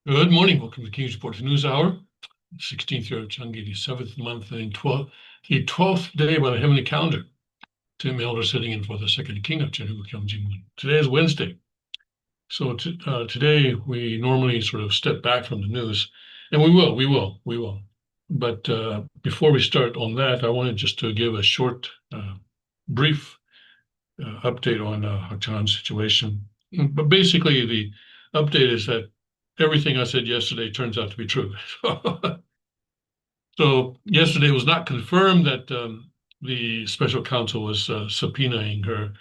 Good morning. Welcome to King's Report News Hour, 16th year of Chang'e, the 7th month and the 12th day by the heavenly calendar. Tim Elder sitting in for the second king of Chen Kyung-jin. Today is Wednesday. So today we normally sort of step back from the news, and we will. But before we start on that, I wanted just to give a short, brief update on Hakchan's situation. But basically, the update is that everything I said yesterday turns out to be true. So yesterday it was not confirmed that the special counsel was subpoenaing her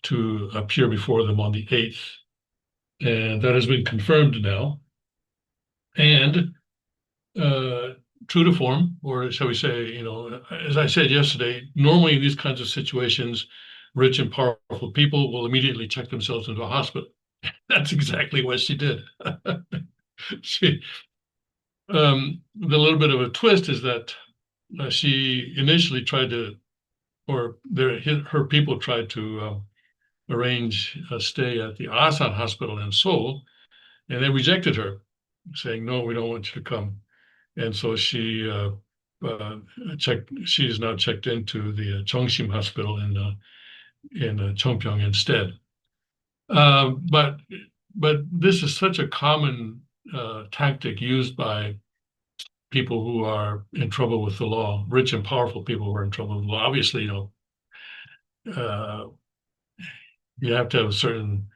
to appear before them on the 8th. And that has been confirmed now. And true to form, or shall we say, as I said yesterday, normally in these kinds of situations, rich and powerful people will immediately check themselves into a hospital. That's exactly what she did. She, the little bit of a twist is that she initially tried to, or her people tried to arrange a stay at the Asan Hospital in Seoul, and they rejected her, saying, "No, we don't want you to come." And so uh, she is now checked into the Chongsim Hospital in Chongpyeong instead. But this is such a common tactic used by people who are in trouble with the law, rich and powerful people who are in trouble with the law. Obviously, uh, you have to have a certain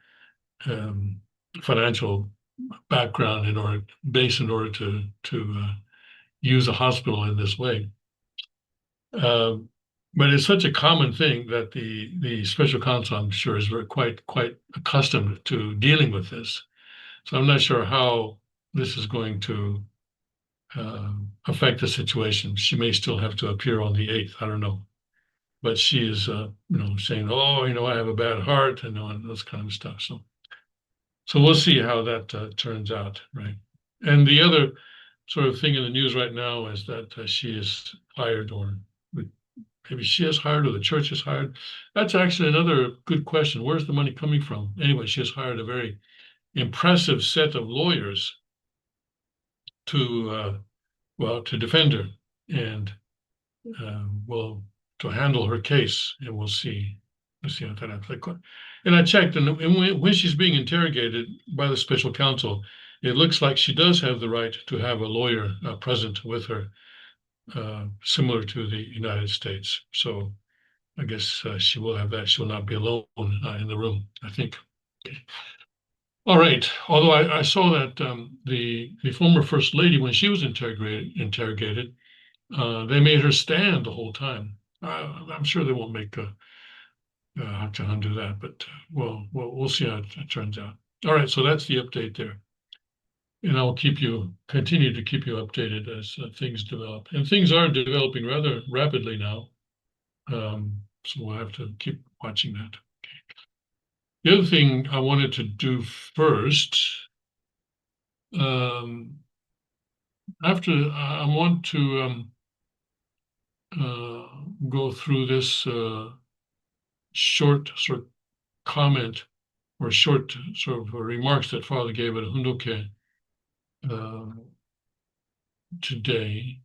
um, financial background in order to use a hospital in this way. Um, but it's such a common thing that the special counsel, I'm sure, is quite accustomed to dealing with this. So I'm not sure how this is going to affect the situation. She may still have to appear on the 8th. I don't know. But she is, saying, "Oh, I have a bad heart," and this kind of stuff. So we'll see how that turns out, right? And the other sort of thing in the news right now is that she is hired, or maybe she is hired, or the church is hired. That's actually another good question. Where's the money coming from? Anyway, she has hired a very impressive set of lawyers to to defend her and well to handle her case, and we'll see. We'll see how that happens. And I checked, and when she's being interrogated by the special counsel, it looks like she does have the right to have a lawyer present with her, similar to the United States. So I guess she will have that. She will not be alone in the room, I think. Okay. All right. Although I saw that the former first lady, when she was interrogated, they made her stand the whole time. I'm sure they won't make Hak Ja-han do that, but we'll see how it turns out. All right. So that's the update there, and I'll continue to keep you updated as things develop, and things are developing rather rapidly now. So we'll have to keep watching that. The other thing I wanted to do first, after I want to go through this short sort of comment or short sort of remarks that Father gave at Hundoke today,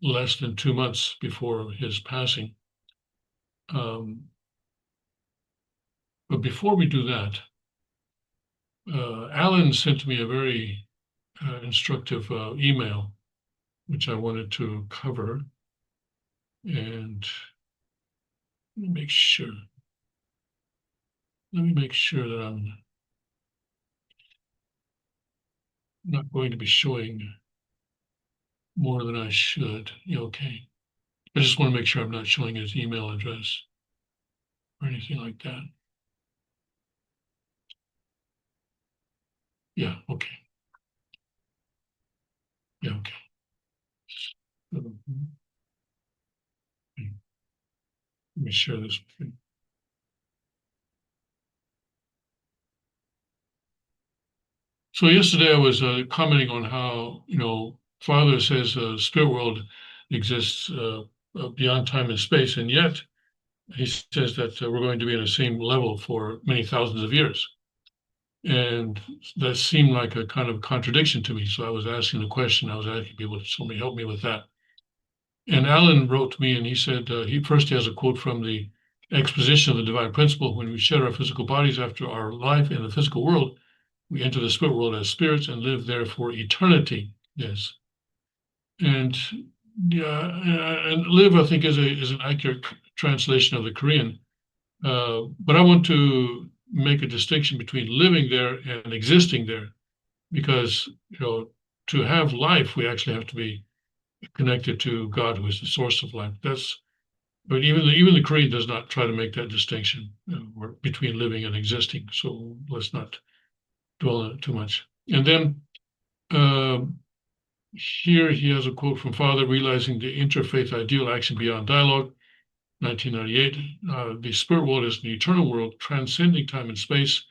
less than 2 months before his passing. But before we do that, Alan sent me a very instructive email, which I wanted to cover. And let me make sure that I'm not going to be showing more than I should. Yeah, okay. I just want to make sure I'm not showing his email address or anything like that. Yeah, okay. Yeah, okay. Let me share this with you. So yesterday I was commenting on how, Father says spirit world exists beyond time and space, and yet he says that we're going to be in the same level for many thousands of years. And that seemed like a kind of contradiction to me. So I was asking the question, I was asking people to somebody help me with that. And Alan wrote to me and he said, he has a quote from the exposition of the divine principle: when we shed our physical bodies after our life in the physical world, we enter the spirit world as spirits and live there for eternity. Yes. And yeah, and live, I think, is an accurate translation of the Korean. But I want to make a distinction between living there and existing there, because to have life, we actually have to be connected to God, who is the source of life. But even the Korean does not try to make that distinction between living and existing. So let's not dwell on it too much. And then Here he has a quote from Father, realizing the interfaith ideal action beyond dialogue, 1998. The spirit world is an eternal world, transcending time and space.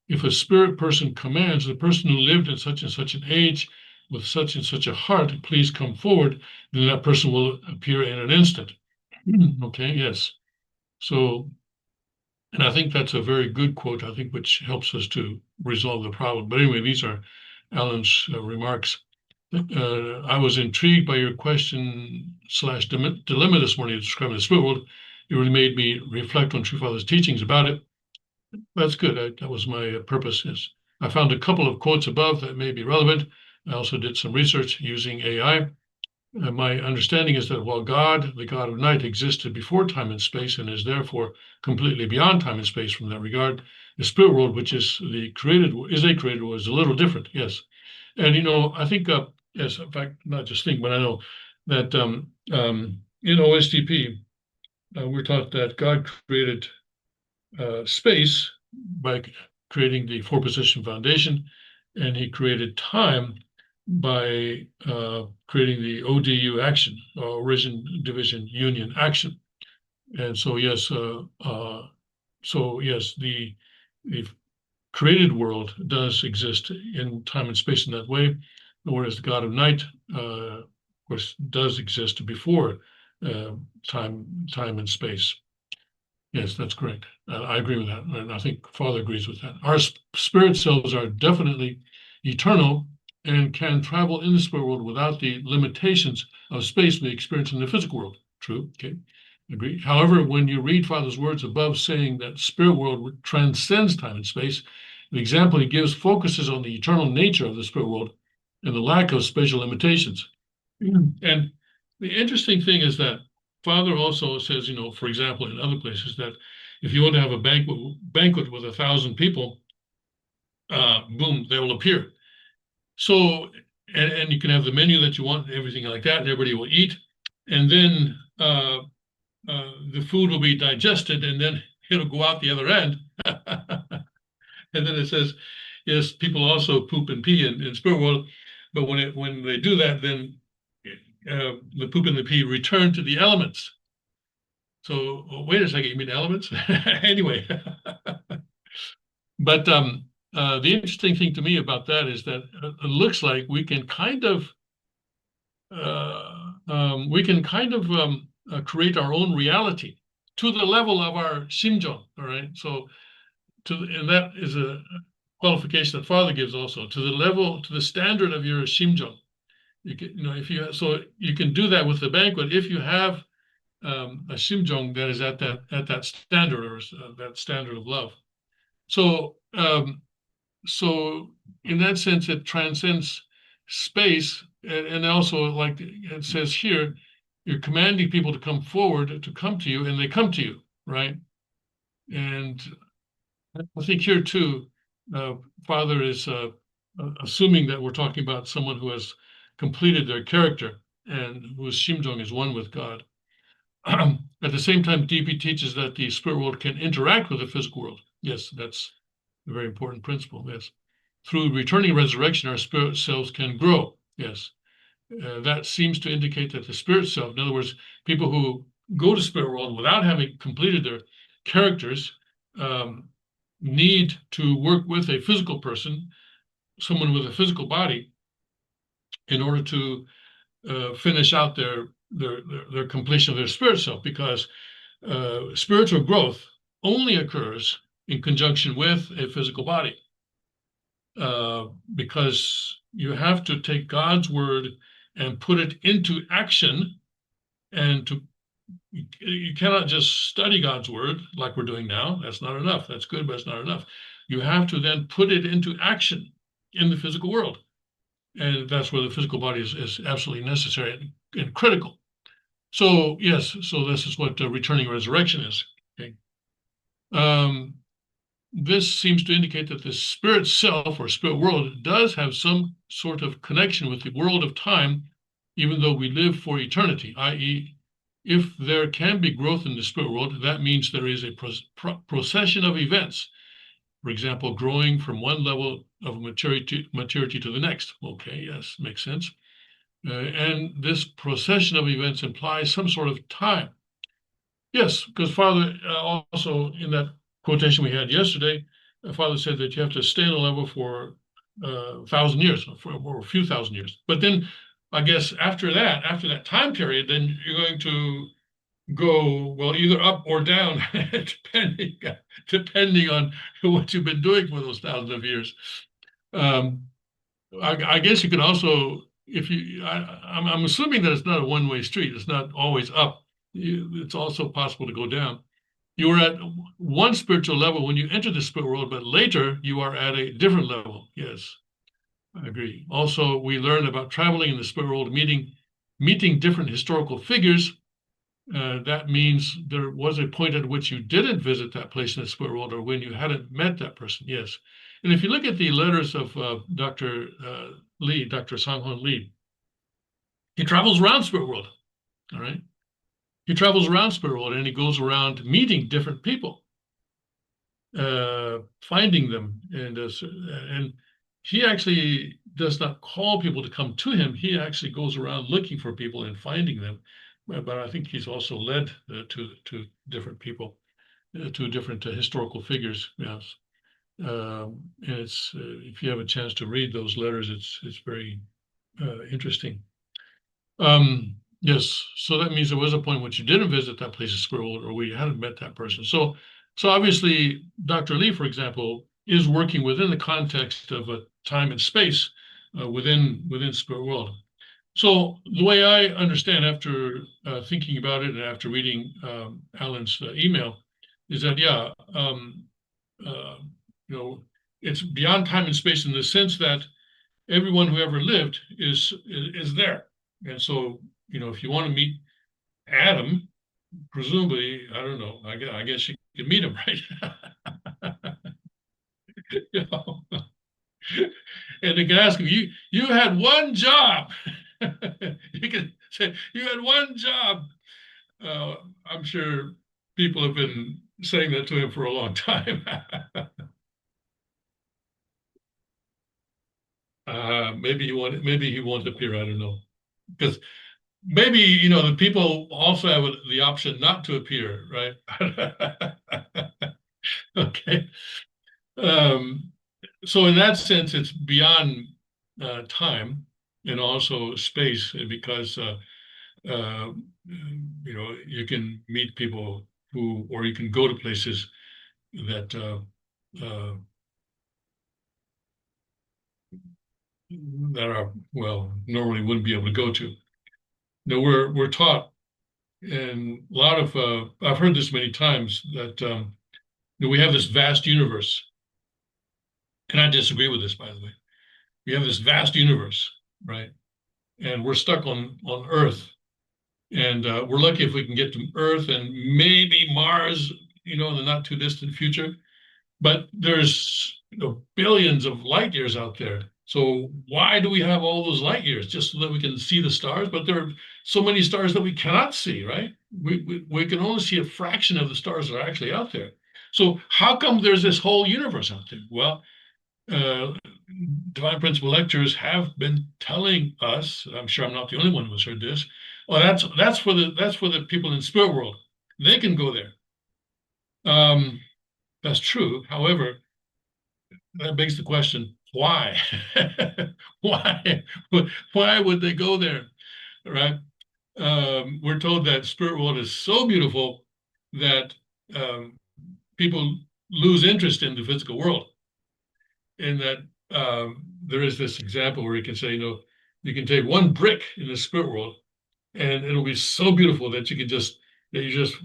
If a spirit person commands the person who lived in such and such an age with such and such a heart, please come forward, then that person will appear in an instant. Okay, yes. So, and I think that's a very good quote, I think, which helps us to resolve the problem. But anyway, these are Alan's remarks. I was intrigued by your question / dilemma this morning describing the spirit world. It really made me reflect on True Father's teachings about it. That's good. That was my purpose. Yes. I found a couple of quotes above that may be relevant. I also did some research using AI. My understanding is that while God, the God of night, existed before time and space and is therefore completely beyond time and space from that regard, the spirit world, which is a created world, is a little different. Yes. And, I think, yes, in fact, not just think, but I know that in OSTP, we're taught that God created space by creating the four position foundation, and he created time by creating the ODU action, origin, division, union action. And so, yes, the created world does exist in time and space in that way, whereas the God of night, of course, does exist before time and space. Yes, that's correct. I agree with that, and I think Father agrees with that. Our spirit selves are definitely eternal and can travel in the spirit world without the limitations of space we experience in the physical world. True. Okay. Agree. However, when you read Father's words above saying that spirit world transcends time and space, the example he gives focuses on the eternal nature of the spirit world and the lack of spatial limitations. And the interesting thing is that Father also says, for example, in other places, that if you want to have a banquet with 1,000 people, boom, they will appear. So, and you can have the menu that you want and everything like that, and everybody will eat. And then the food will be digested, and then it'll go out the other end. And then it says, yes, people also poop and pee in spirit world, but when they do that, then the poop and the pee return to the elements. So wait a second, you mean elements? Anyway, but the interesting thing to me about that is that it looks like we can kind of create our own reality to the level of our simjong. All right, so and that is a qualification that Father gives also, to the standard of your simjong. You can do that with the banquet if you have a simjong that is at that standard, or that standard of love. So in that sense, it transcends space, and also, like it says here, you're commanding people to come forward, to come to you, and they come to you, right? And I think here too, Father is assuming that we're talking about someone who has completed their character and whose Shimjong is one with God. At the same time, DP teaches that the spirit world can interact with the physical world. Yes, that's a very important principle. Yes. Through returning resurrection, our spirit selves can grow. Yes. That seems to indicate that the spirit self, in other words, people who go to spirit world without having completed their characters, need to work with a physical person, someone with a physical body, in order to finish out their completion of their spirit self, because spiritual growth only occurs in conjunction with a physical body, because you have to take God's word and put it into action, and you cannot just study God's word like we're doing now. That's not enough. That's good, but it's not enough. You have to then put it into action in the physical world. And that's where the physical body is absolutely necessary and critical. So, yes, so this is what returning resurrection is. Okay. This seems to indicate that the spirit self, or spirit world, does have some sort of connection with the world of time, even though we live for eternity, i.e., if there can be growth in the spirit world, that means there is a procession of events. For example, growing from one level of maturity to the next. Okay, yes, makes sense. And this procession of events implies some sort of time. Yes, because Father also in that quotation we had yesterday, Father said that you have to stay on a level for 1,000 years, or a few thousand years. But then I guess after that time period, then you're going to go, well, either up or down, depending depending on what you've been doing for those thousands of years. Um, I guess you could also, if you, I'm assuming that it's not a one-way street. It's not always up. It's also possible to go down. You are at one spiritual level when you enter the spirit world, but later you are at a different level. Yes, I agree. Also, we learn about traveling in the spirit world, meeting different historical figures. That means there was a point at which you didn't visit that place in the spirit world, or when you hadn't met that person. Yes. And if you look at the letters of Dr. Lee, Dr. Sang-Hoon Lee, he travels around spirit world. All right. He travels around spirit world and he goes around meeting different people, finding them. And he actually does not call people to come to him. He actually goes around looking for people and finding them. But I think he's also led to different people, to different historical figures. Yes. And it's if you have a chance to read those letters, it's very interesting. Yes, so that means there was a point when you didn't visit that place of spirit, or we hadn't met that person. So obviously, Dr. Lee, for example, is working within the context of a time and space within spirit world. So the way I understand, after thinking about it and after reading Alan's email, is that uh, you know, it's beyond time and space in the sense that everyone who ever lived is there. And so, if you want to meet Adam, presumably, I don't know, I guess you can meet him, right? You know? And they can ask him, you had one job. You can say, you had one job. I'm sure people have been saying that to him for a long time. Maybe he won't appear. I don't know, because maybe the people also have the option not to appear, right? Okay. Um, so in that sense, it's beyond time and also space, because uh, you can meet people or you can go to places that are, well, normally wouldn't be able to go to. Now we're taught, and a lot of I've heard this many times, that we have this vast universe, and I disagree with this, by the way. We have this vast universe, right? And we're stuck on Earth, and we're lucky if we can get to Earth and maybe Mars, in the not too distant future. But there's billions of light years out there. So why do we have all those light years? Just so that we can see the stars? But there are so many stars that we cannot see, right? We can only see a fraction of the stars that are actually out there. So how come there's this whole universe out there? Well, uh, Divine Principle lectures have been telling us. I'm sure I'm not the only one who has heard this. Well, that's for the people in spirit world. They can go there. Um, that's true. However, that begs the question: why? Why? Why would they go there? Right? We're told that spirit world is so beautiful that um, people lose interest in the physical world. In that there is this example where you can say, you can take one brick in the spirit world, and it'll be so beautiful that you're just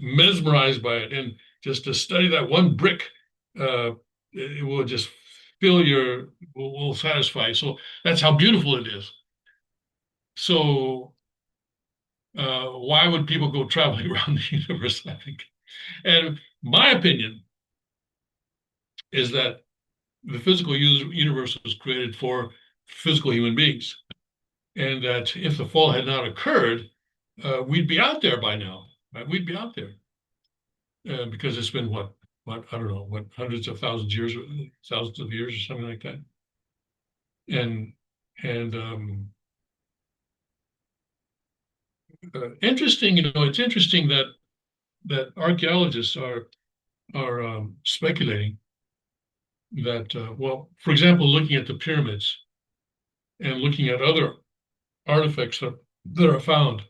mesmerized by it, and just to study that one brick, it will just will satisfy. So that's how beautiful it is. So why would people go traveling around the universe? I think, and my opinion is that the physical universe was created for physical human beings, and that if the fall had not occurred, we'd be out there by now. Right? We'd be out there because it's been what I don't know, hundreds of thousands of years or something like that. And interesting. It's interesting that archaeologists are speculating that, well, for example, looking at the pyramids and looking at other artifacts that are found,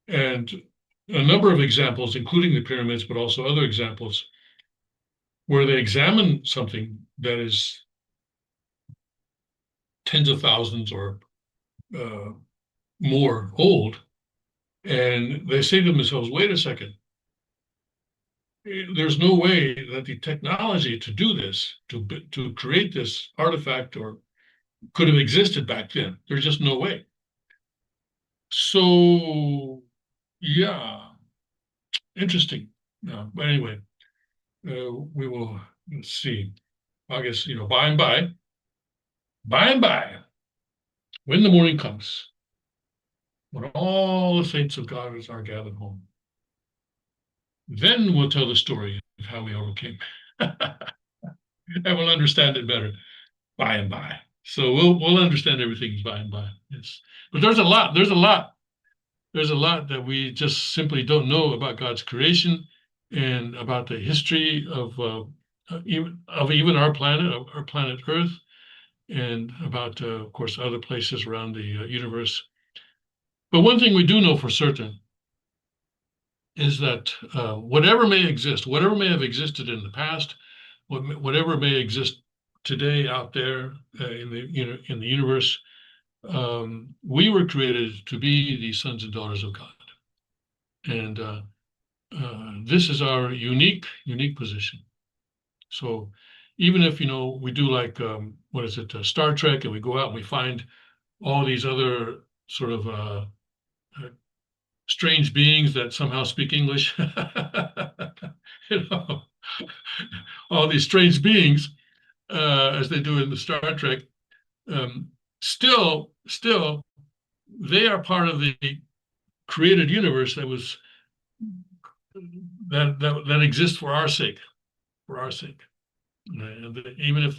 and a number of examples, including the pyramids, but also other examples, where they examine something that is tens of thousands or uh, more old, and they say to themselves, wait a second, there's no way that the technology to do this, to create this artifact or could have existed back then. There's just no way. So, yeah, interesting. But anyway, we will see. I guess, by and by, when the morning comes, when all the saints of God are gathered home, then we'll tell the story of how we overcame. And we'll understand it better by and by. So we'll understand everything by and by. Yes. But there's a lot that we just simply don't know about God's creation and about the history even our planet, our planet Earth, and about, of course, other places around the universe. But one thing we do know for certain is that whatever may exist, whatever may have existed in the past, whatever may exist today out there in the universe, we were created to be the sons and daughters of God, and this is our unique position. So even if we do like what is it, Star Trek, and we go out and we find all these other sort of strange beings that somehow speak English, you know, all these strange beings, as they do in the Star Trek, still, they are part of the created universe that exists for our sake, And even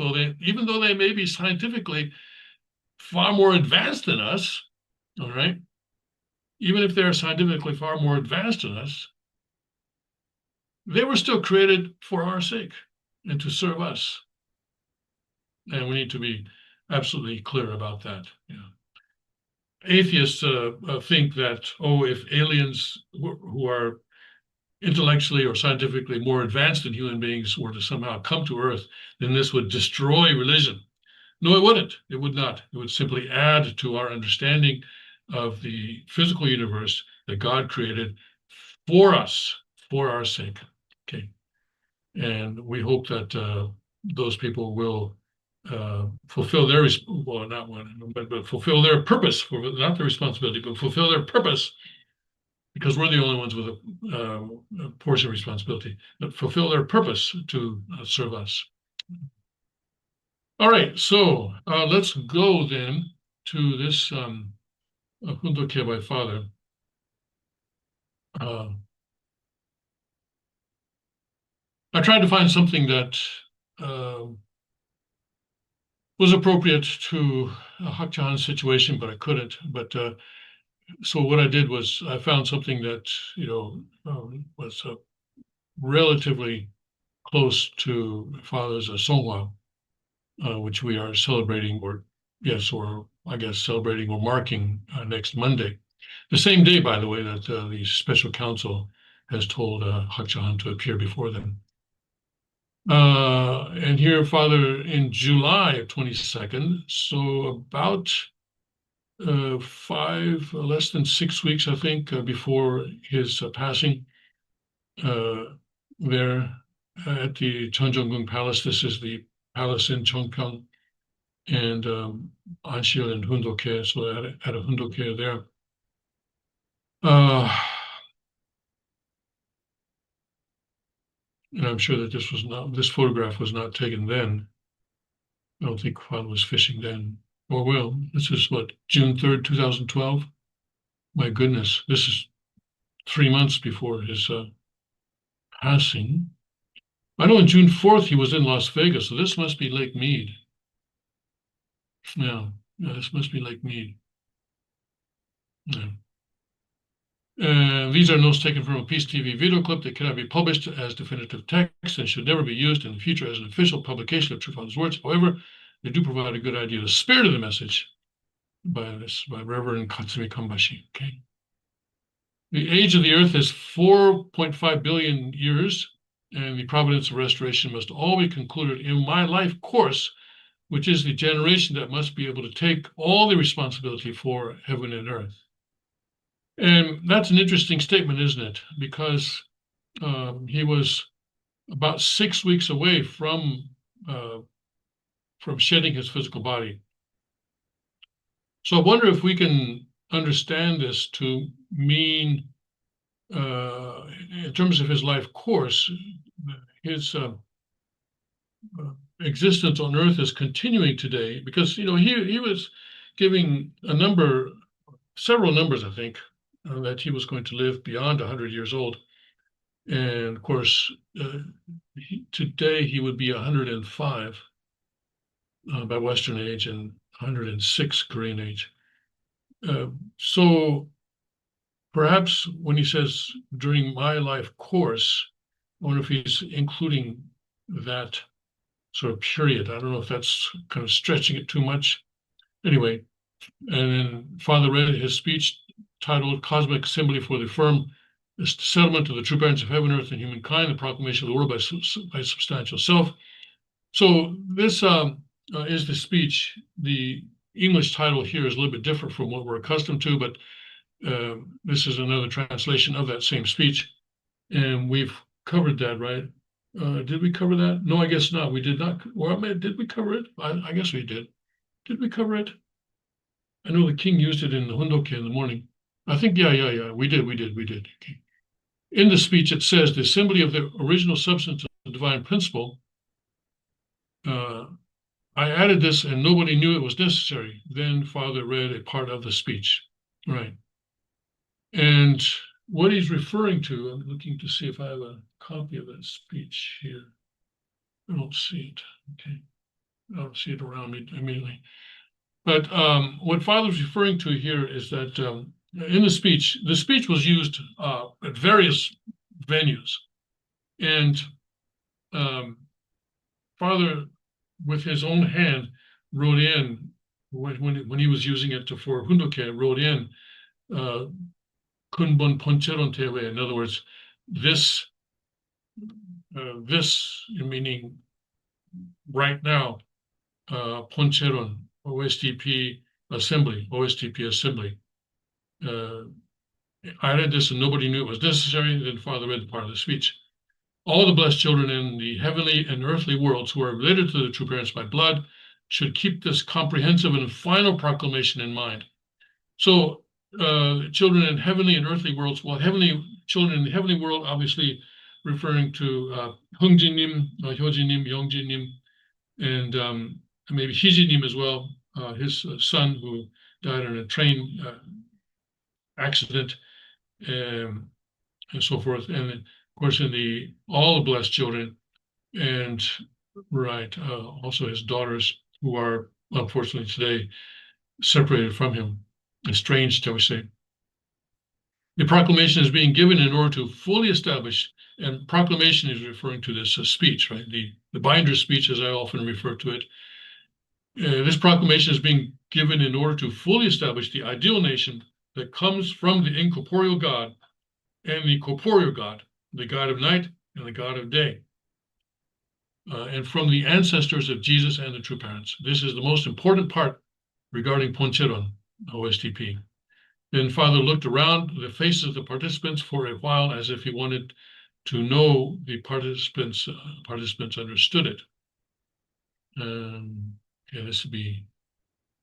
though they may be scientifically far more advanced than us, all right, even if they're scientifically far more advanced than us, they were still created for our sake and to serve us. And we need to be absolutely clear about that. Yeah. Atheists think that, if aliens who are intellectually or scientifically more advanced than human beings were to somehow come to Earth, then this would destroy religion. No, it wouldn't. It would not. It would simply add to our understanding of the physical universe that God created for us, for our sake. Okay. And we hope that those people will fulfill their not one, but fulfill their purpose, for not their responsibility, but fulfill their purpose, because we're the only ones with a portion of responsibility, but fulfill their purpose to serve us. All right, so let's go then to this Hundoke by Father. I tried to find something that was appropriate to Hak Ja Han's situation, but I couldn't. But so what I did was I found something that was relatively close to Father's Songhwa, which we are celebrating, or I guess celebrating or marking next Monday, the same day, by the way, that the special council has told Hak Ja Han to appear before them. And here, Father, in July of 22nd, so about less than 6 weeks, I think, before his passing, there at the Cheonjeonggung Palace. This is the palace in Cheongpyeong, and Anshil and Hundoke, so at a Hundoke there. And I'm sure that this photograph was not taken then. I don't think Father was fishing then. Or well, this is what, June 3rd, 2012? My goodness, this is 3 months before his passing. I know on June 4th he was in Las Vegas, so this must be Lake Mead. Yeah, this must be Lake Mead. Yeah. These are notes taken from a Peace TV video clip that cannot be published as definitive text and should never be used in the future as an official publication of True Father's words. However, they do provide a good idea of the spirit of the message by Reverend Katsumi Kambashi. Okay. The age of the earth is 4.5 billion years, and the providence of restoration must all be concluded in my life course, which is the generation that must be able to take all the responsibility for heaven and earth. And that's an interesting statement, isn't it? Because he was about 6 weeks away from shedding his physical body. So I wonder if we can understand this to mean, in terms of his life course, his existence on earth is continuing today, because he was giving several numbers, I think, that he was going to live beyond 100 years old. And of course, today he would be 105 by Western age and 106 Korean age. So perhaps when he says during my life course, I wonder if he's including that sort of period. I don't know if that's kind of stretching it too much. Anyway, and then Father read his speech titled Cosmic Assembly for the Firm Settlement of the True Parents of Heaven, Earth, and Humankind, the Proclamation of the World by Substantial Self. So this is the speech. The English title here is a little bit different from what we're accustomed to, but this is another translation of that same speech. And we've covered that, right? Did we cover that? No, I guess not. We did not. Well, did we cover it? I guess we did. Did we cover it? I know the king used it in the Hundoke in the morning. I think, yeah. We did. Okay. In the speech, it says the assembly of the original substance of the divine principle. I added this and nobody knew it was necessary. Then Father read a part of the speech. Right. And what he's referring to, I'm looking to see if I have a copy of that speech here. I don't see it. Okay. I don't see it around me immediately. But what Father's referring to here is that in the speech was used at various venues. And Father, with his own hand, wrote in, when he was using it for Hundoke, wrote in Kunbon Poncheron Tewe. In other words, this meaning right now, Poncheron, OSTP assembly. I read this and nobody knew it was necessary. Then Father read the part of the speech. All the blessed children in the heavenly and earthly worlds who are related to the true parents by blood should keep this comprehensive and final proclamation in mind. So children in heavenly and earthly worlds, well, children in the heavenly world, obviously referring to Hungjinim, Hyojinim, Yongjinim, and maybe Hijinim as well, his son who died in a train accident, and so forth. And of course, in all the blessed children, and also his daughters who are unfortunately today separated from him, estranged, shall we say. The proclamation is being given in order to fully establish, and proclamation is referring to this speech, right? The binder speech, as I often refer to it. This proclamation is being given in order to fully establish the ideal nation that comes from the incorporeal God and the corporeal God, the God of night and the God of day, and from the ancestors of Jesus and the true parents. This is the most important part regarding Poncheron, OSTP. Then Father looked around the faces of the participants for a while as if he wanted to know the participants understood it. Okay, this would be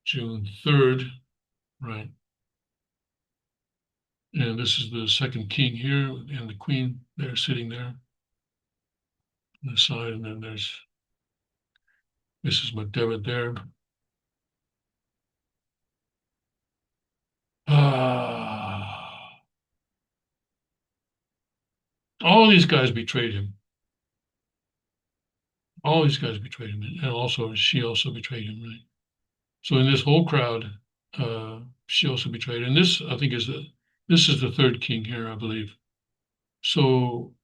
June 3rd, right? And this is the second king here and the queen there sitting there on the side. And then there's Mrs. McDevitt there. All these guys betrayed him. All these guys betrayed him. And she also betrayed him, right? So in this whole crowd, she also betrayed. And this, I think, is This is the third king here, I believe. So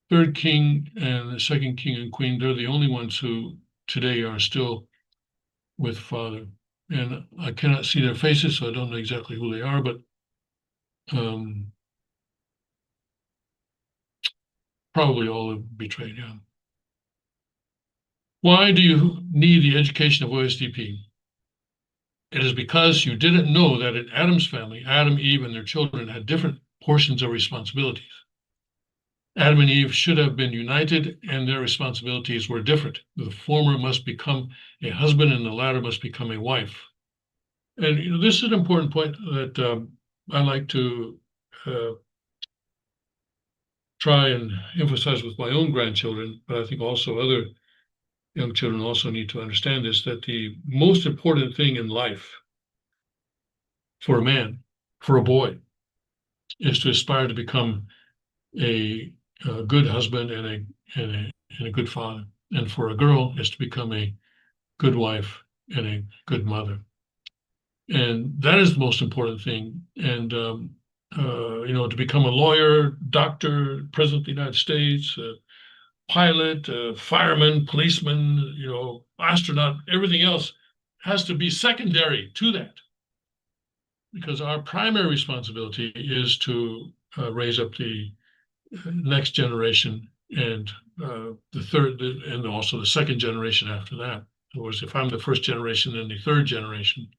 third king and the second king and queen, they're the only ones who today are still with father. And I cannot see their faces, so I don't know exactly who they are, but probably all have betrayed him. Why do you need the education of OSDP? It is because you didn't know that in Adam's family, Adam, Eve, and their children had different portions of responsibilities. Adam and Eve should have been united, and their responsibilities were different. The former must become a husband, and the latter must become a wife. And this is an important point that I like to try and emphasize with my own grandchildren, but I think also other young children also need to understand this, that the most important thing in life for a man, for a boy, is to aspire to become a good husband and a good father. And for a girl is to become a good wife and a good mother. And that is the most important thing. And, to become a lawyer, doctor, president of the United States, pilot, fireman, policeman, astronaut, everything else has to be secondary to that. Because our primary responsibility is to raise up the next generation and the third and also the second generation after that. In other words, if I'm the first generation, then the third generation.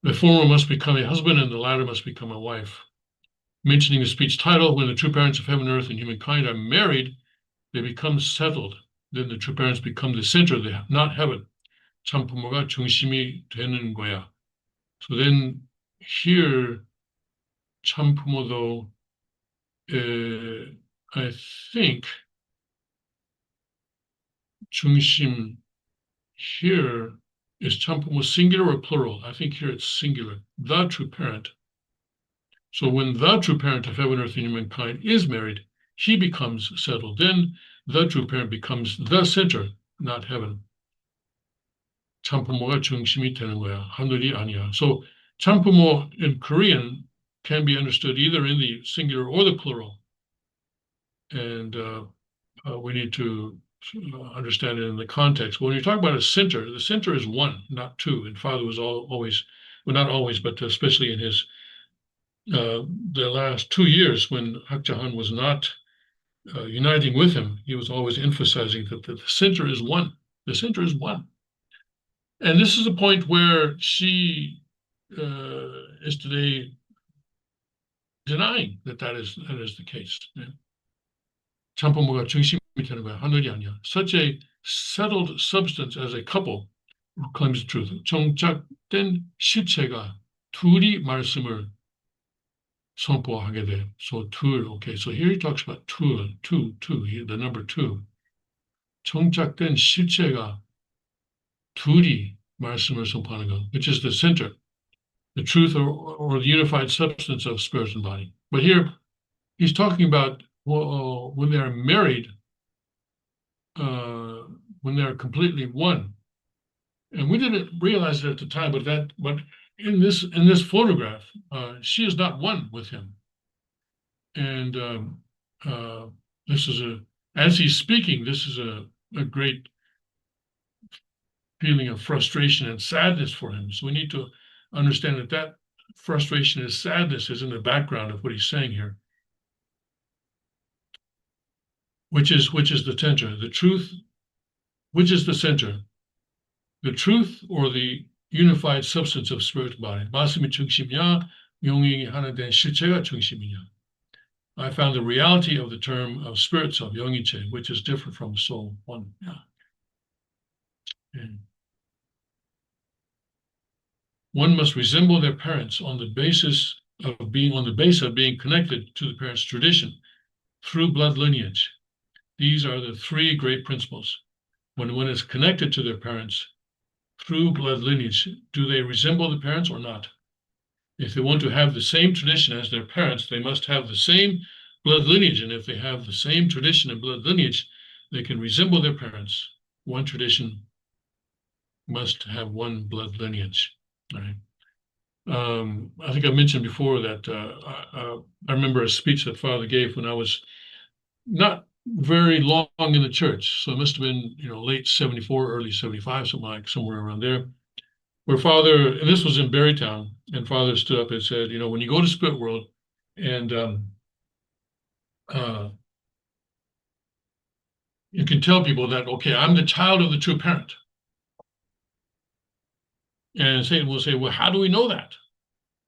The former must become a husband and the latter must become a wife. Mentioning the speech title, when the true parents of heaven, earth, and humankind are married, they become settled. Then the true parents become the center, not heaven. 참부모가 중심이 되는 거야. So then here, 참부모도, I think, 중심 here is 참부모 singular or plural? I think here it's singular. The true parent. So when the true parent of heaven, earth, and humankind is married, he becomes settled. Then the true parent becomes the center, not heaven. 참부모가 중심이 되는 거야. 하늘이 아니야. So 참부모 in Korean can be understood either in the singular or the plural. And we need to understand it in the context. When you talk about a center, the center is one, not two. And Father was always, well, not always, but especially in his the last 2 years when Hak Ja Han was not uniting with him, he was always emphasizing that the center is one. The center is one. And this is a point where she is today denying that is the case. 참부모가 중심이 되는 거야. 하늘이 아니야. Such a settled substance as a couple claims the truth. 정착된 실체가 둘이 말씀을 선포하게 돼. So 둘, okay. So here he talks about two, the number two. 정착된 실체가 둘이 말씀을 선포하는 것, which is the center, the truth or the unified substance of spirit and body. But here he's talking about when they're married, when they're completely one. And we didn't realize it at the time, but in this photograph, she is not one with him. And this is as he's speaking, this is a great feeling of frustration and sadness for him. So we need to understand that frustration and sadness is in the background of what he's saying here. Which is the center, the truth, which is the center, the truth or the unified substance of spirit and body. 말씀이 중심이냐, 영이 하나 된 실체가 중심이냐. I found the reality of the term of spirit self, 영이체, which is different from soul one. Yeah. And one must resemble their parents on the basis of being connected to the parents' tradition through blood lineage. These are the three great principles. When one is connected to their parents through blood lineage, do they resemble the parents or not? If they want to have the same tradition as their parents, they must have the same blood lineage. And if they have the same tradition and blood lineage, they can resemble their parents. One tradition must have one blood lineage. Right? I think I mentioned before that I remember a speech that Father gave when I was not very long in the church. So it must have been, late 74, early 75, somewhere around there, where Father, and this was in Berrytown, and Father stood up and said, when you go to Spirit World and uh, you can tell people that, okay, I'm the child of the true parent. And Satan will say, well, how do we know that?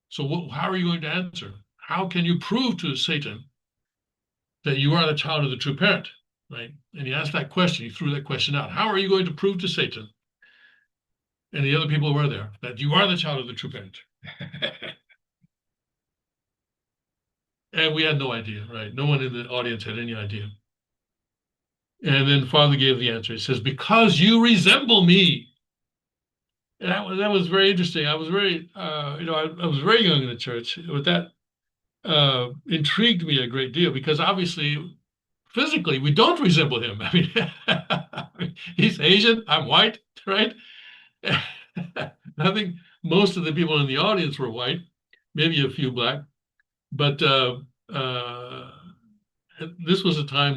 So how are you going to answer? How can you prove to Satan that you are the child of the true parent, right? And he asked that question. He threw that question out. How are you going to prove to Satan and the other people who were there that you are the child of the true parent? And we had no idea, right? No one in the audience had any idea. And then Father gave the answer. He says, because you resemble me. And that was very interesting. I was very, I was very young in the church, but that intrigued me a great deal because obviously, physically, we don't resemble him. I mean, he's Asian, I'm white, right? I think most of the people in the audience were white, maybe a few black, but uh, this was a time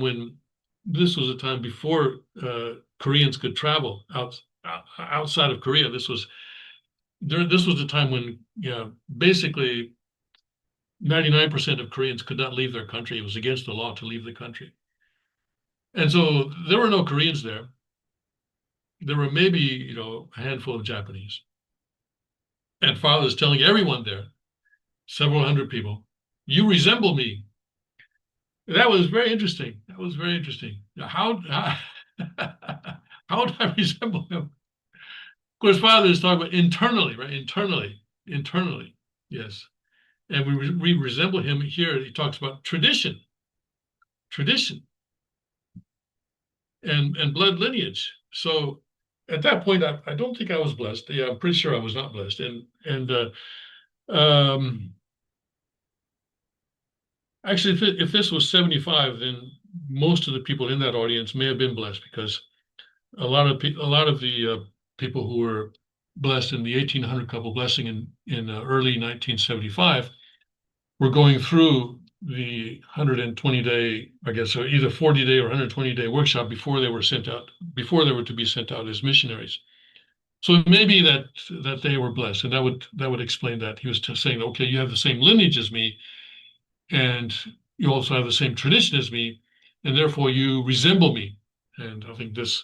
before Koreans could travel outside of Korea. This was the time when, basically 99% of Koreans could not leave their country. It was against the law to leave the country. And so there were no Koreans there. There were maybe, a handful of Japanese. And Father's telling everyone there, several hundred people, you resemble me. That was very interesting. That was very interesting. How do I resemble him? Of course, Father is talking about internally, right? Internally, yes. And we resemble him here. He talks about tradition, and blood lineage. So at that point, I don't think I was blessed. Yeah, I'm pretty sure I was not blessed. And actually, if this was 75, then most of the people in that audience may have been blessed because a lot of the people who were blessed in the 1800 couple blessing in early 1975 were going through the 120-day, I guess, or either 40-day or 120-day workshop before they were to be sent out as missionaries. So it may be that they were blessed, and that would explain that. He was just saying, okay, you have the same lineage as me, and you also have the same tradition as me, and therefore you resemble me. And I think this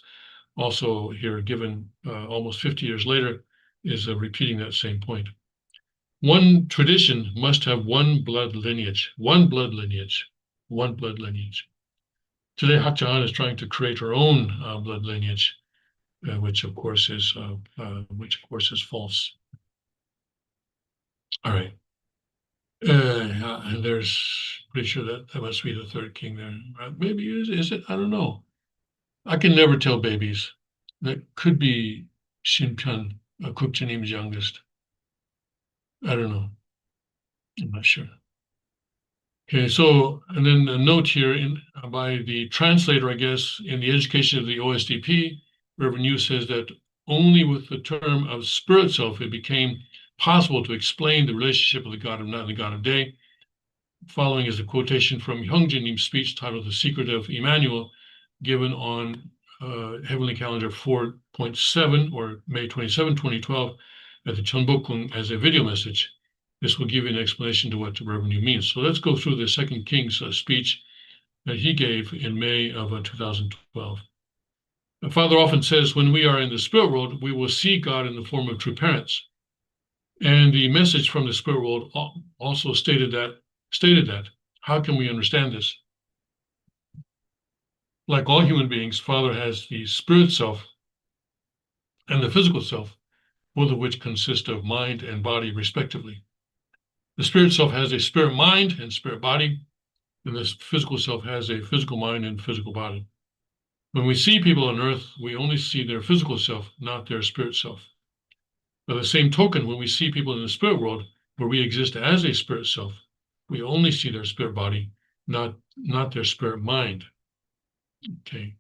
also here, given almost 50 years later, is repeating that same point. One tradition must have one blood lineage, one blood lineage, one blood lineage. Today, Hak Ja Han is trying to create her own blood lineage, which of course is false. All right. And there's pretty sure that must be the third king there. Maybe is it? I don't know. I can never tell babies. That could be Shinpyeon, Kukjanim's youngest. I don't know. I'm not sure. Okay, so, and then a note here by the translator, I guess, in the education of the OSDP, Reverend Yu says that only with the term of spirit self it became possible to explain the relationship of the God of night and the God of day. Following is a quotation from Hyungjinim's speech titled The Secret of Emmanuel, given on Heavenly Calendar 4.7 or May 27, 2012, at the Cheonbokgung as a video message. This will give you an explanation to what Reverend Yu means. So let's go through the Second King's speech that he gave in May of 2012. The Father often says, when we are in the spirit world, we will see God in the form of true parents. And the message from the spirit world also stated that. How can we understand this? Like all human beings, Father has the spirit self and the physical self, both of which consist of mind and body, respectively. The spirit self has a spirit mind and spirit body, and this physical self has a physical mind and physical body. When we see people on earth, we only see their physical self, not their spirit self. By the same token, when we see people in the spirit world, where we exist as a spirit self, we only see their spirit body, not their spirit mind. Okay.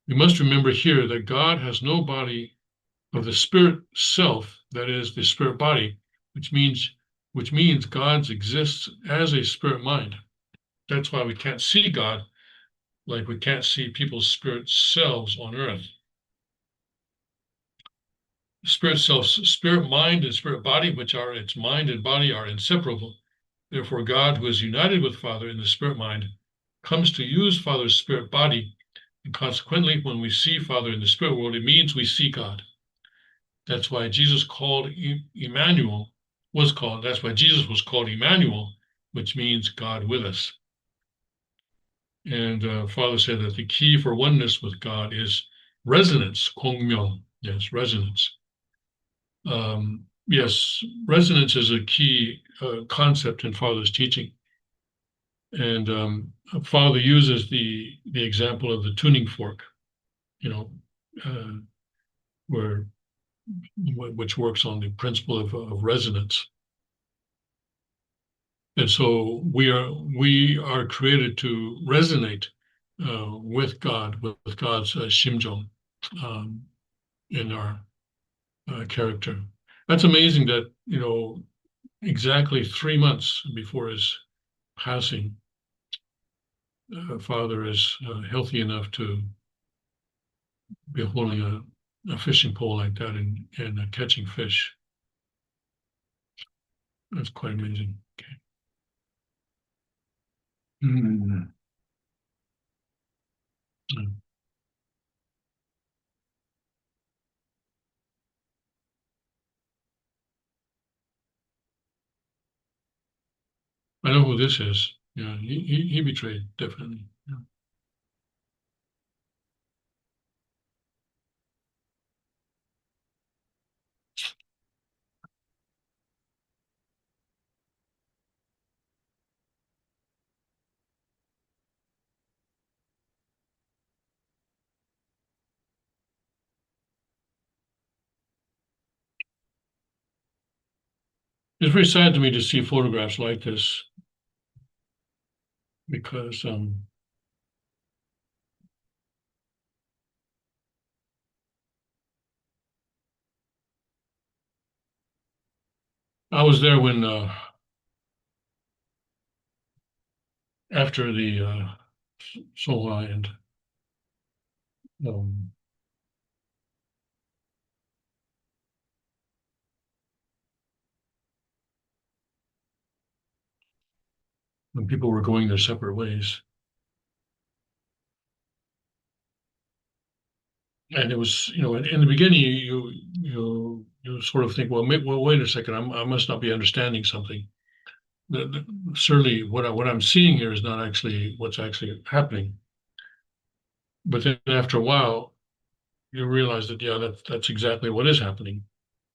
We must remember here that God has no body of the spirit self, that is, the spirit body, which means God exists as a spirit mind. That's why we can't see God like we can't see people's spirit selves on earth. Spirit self, spirit mind and spirit body, which are its mind and body, are inseparable. Therefore, God, who is united with Father in the spirit mind, comes to use Father's spirit body. And consequently, when we see Father in the spirit world, it means we see God. That's why Jesus called Emmanuel, that's why Jesus was called Emmanuel, which means God with us. And Father said that the key for oneness with God is resonance, 공명, yes, resonance. Yes, resonance is a key concept in Father's teaching. And Father uses the example of the tuning fork, you know, which works on the principle of resonance. And so we are created to resonate with God, with God's 심정 in our character. That's amazing that, exactly 3 months before his passing, Father is healthy enough to be holding a fishing pole like that and catching fish. That's quite amazing. Okay. Mm. Mm. I know who this is. Yeah, he betrayed, definitely. Yeah. It's very sad to me to see photographs like this because I was there when after the Sohla and um, when people were going their separate ways. And it was, in the beginning, you sort of think, well, wait a second, I must not be understanding something. Certainly, what I'm seeing here is not actually what's actually happening. But then after a while, you realize that that's exactly what is happening,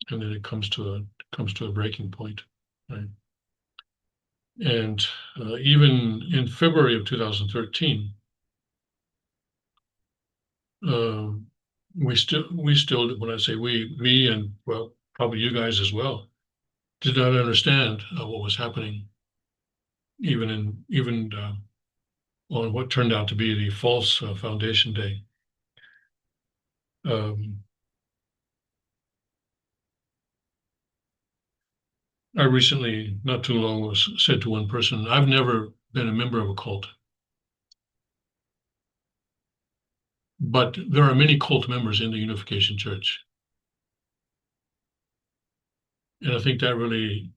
and then it comes to a breaking point, right? And even in February of 2013, uh, we still, when I say we and well, probably you guys as well, did not understand what was happening, even on what turned out to be the false foundation day. Um, I recently, not too long, was said to one person, I've never been a member of a cult, but there are many cult members in the Unification Church. And I think that really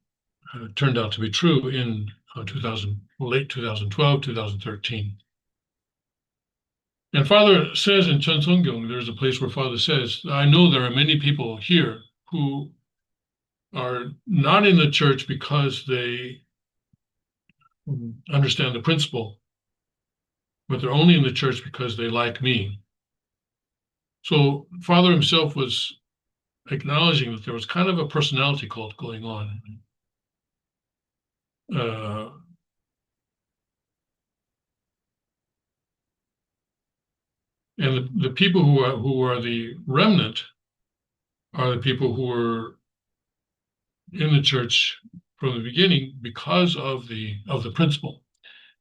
turned out to be true in late 2012, 2013. And Father says in Chen Songgyong, there's a place where Father says, I know there are many people here who are not in the church because they understand the principle, but they're only in the church because they like me. So Father himself was acknowledging that there was kind of a personality cult going on. Uh, and the people who are the remnant are the people who were in the church from the beginning because of the principle.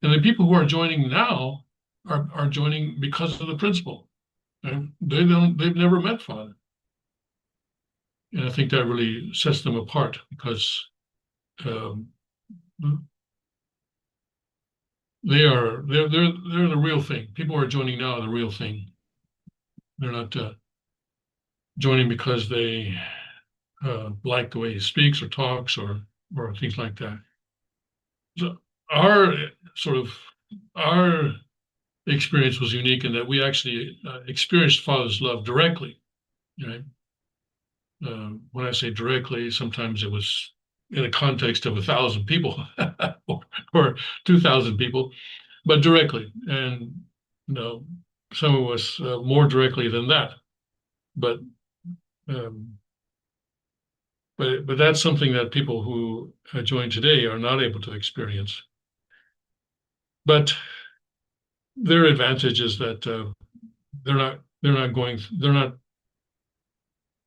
And the people who are joining now are joining because of the principle. And they've never met Father. And I think that really sets them apart because um, they're the real thing. People are joining now are the real thing. They're not joining because they like the way he speaks or talks or things like that. So our sort of our experience was unique in that we actually experienced Father's love directly. Right? When I say directly, sometimes it was in a context of 1,000 people or 2,000 people, but directly. And some of us more directly than that. But um, but that's something that people who join today are not able to experience. But their advantage is that they're not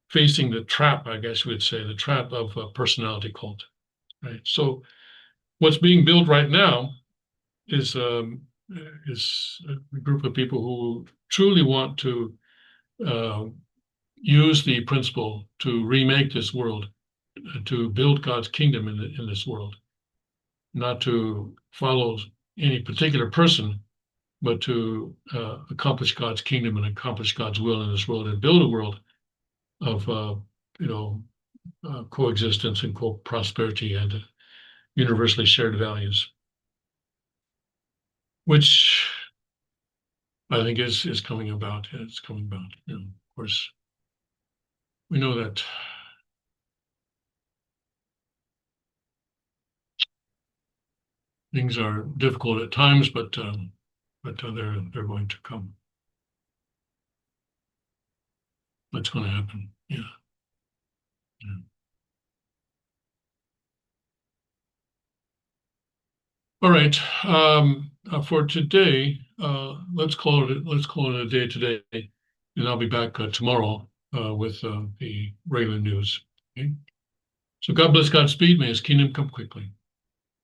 facing the trap, I guess you would say, the trap of a personality cult, right? So what's being built right now is a group of people who truly want to uh, use the principle to remake this world, to build God's kingdom in this world, not to follow any particular person, but to accomplish God's kingdom and accomplish God's will in this world and build a world of coexistence and prosperity and universally shared values, which I think is coming about. It's coming about. Of course, we know that things are difficult at times, but they're going to come. That's going to happen. Yeah. Yeah. All right. For today, let's call it a day today, and I'll be back tomorrow with the regular news. Okay. So God bless, Godspeed. May His kingdom come quickly.